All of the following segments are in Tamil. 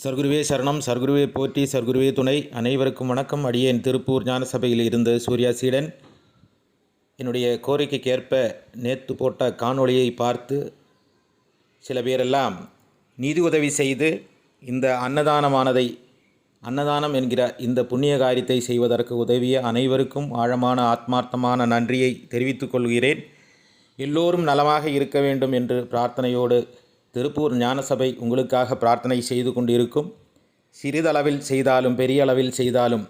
சர்க்குருவே சரணம், சர்க்குருவே போற்றி, சர்க்குருவே துணை. அனைவருக்கும் வணக்கம். அடியேன் திருப்பூர் ஞானசபையில் இருந்து சூர்யா சீடன். என்னுடைய கோரிக்கைக்கேற்ப நேற்று போட்ட காணொளியை பார்த்து சில பேரெல்லாம் நிதி உதவி செய்து இந்த அன்னதானம் என்கிற இந்த புண்ணிய காரியத்தை செய்வதற்கு உதவிய அனைவருக்கும் ஆழமான ஆத்மார்த்தமான நன்றியை தெரிவித்துக் கொள்கிறேன். எல்லோரும் நலமாக இருக்க வேண்டும் என்று பிரார்த்தனையோடு திருப்பூர் ஞானசபை உங்களுக்காக பிரார்த்தனை செய்து கொண்டிருக்கும். சிறிதளவில் செய்தாலும் பெரிய அளவில் செய்தாலும்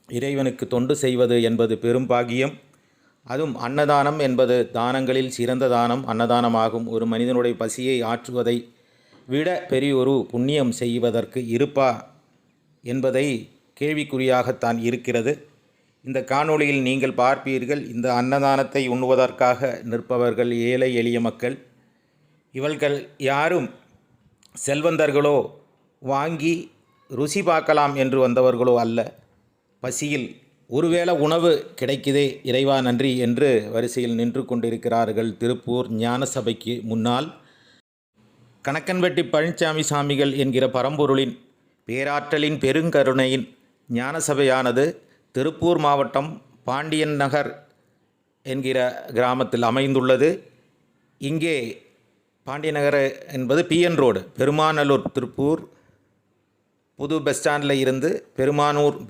இறைவனுக்கு தொண்டு செய்வது என்பது பெரும் பாக்கியம். அதுவும் அன்னதானம் என்பது தானங்களில் சிறந்த தானம் அன்னதானமாகும். ஒரு மனிதனுடைய பசியை ஆற்றுவதை விட பெரிய ஒரு புண்ணியம் செய்வதற்கு இருப்பா என்பதை கேள்விக்குறியாகத்தான் இருக்கிறது. இந்த காணொளியில் நீங்கள் பார்ப்பீர்கள், இந்த அன்னதானத்தை உண்ணுவதற்காக நிற்பவர்கள் ஏழை எளிய மக்கள். இவர்கள் யாரும் செல்வந்தர்களோ வாங்கி ருசி பார்க்கலாம் என்று வந்தவர்களோ அல்ல. பசியில் ஒருவேளை உணவு கிடைக்குதே இறைவா நன்றி என்று வரிசையில் நின்று கொண்டிருக்கிறார்கள். திருப்பூர் ஞானசபைக்கு முன்னால் கணக்கன்பட்டி பழனிசாமி சாமிகள் என்கிற பரம்பொருளின் பேராற்றலின் பெருங்கருணையின் ஞானசபையானது திருப்பூர் மாவட்டம் பாண்டியன் நகர் என்கிற கிராமத்தில் அமைந்துள்ளது. இங்கே பாண்டியநகர் என்பது பிஎன் ரோடு, பெருமாநல்லூர், திருப்பூர் புது பஸ் ஸ்டாண்டில் இருந்து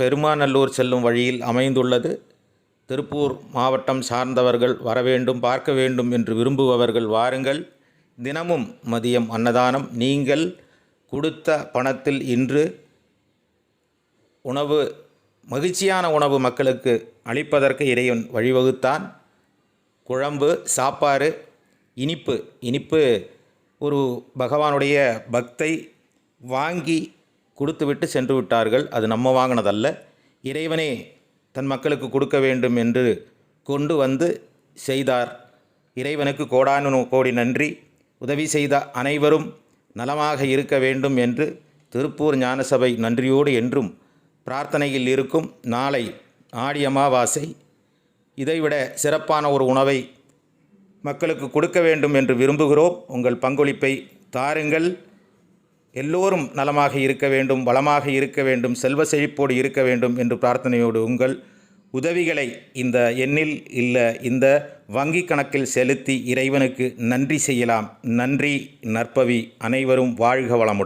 பெருமாநல்லூர் செல்லும் வழியில் அமைந்துள்ளது. திருப்பூர் மாவட்டம் சார்ந்தவர்கள் வர வேண்டும், பார்க்க வேண்டும் என்று விரும்புபவர்கள் வாருங்கள். தினமும் மதியம் அன்னதானம். நீங்கள் கொடுத்த பணத்தில் இன்று உணவு, மகிழ்ச்சியான உணவு மக்களுக்கு அளிப்பதற்கு இறைவன் வழிவகுத்தான். குழம்பு, சாப்பாடு, இனிப்பு ஒரு பகவானுடைய பக்தை வாங்கி கொடுத்துவிட்டு சென்று விட்டார்கள். அது நம்ம வாங்கினதல்ல, இறைவனே தன் மக்களுக்கு கொடுக்க வேண்டும் என்று கொண்டு வந்து செய்தார். இறைவனுக்கு கோடானு கோடி நன்றி. உதவி செய்த அனைவரும் நலமாக இருக்க வேண்டும் என்று திருப்பூர் ஞானசபை நன்றியோடு என்றும் பிரார்த்தனையில் இருக்கும். நாளை ஆடி அமாவாசை. இதைவிட சிறப்பான ஒரு உணவை மக்களுக்கு கொடுக்க வேண்டும் என்று விரும்புகிறோம். உங்கள் பங்களிப்பை தாருங்கள். எல்லோரும் நலமாக இருக்க வேண்டும், வளமாக இருக்க வேண்டும், செல்வ செழிப்போடு இருக்க வேண்டும் என்று பிரார்த்தனையோடு உங்கள் உதவிகளை இந்த எண்ணில் இந்த வங்கி கணக்கில் செலுத்தி இறைவனுக்கு நன்றி செய்யலாம். நன்றி. நற்பவி. அனைவரும் வாழ்க வளமுடன்.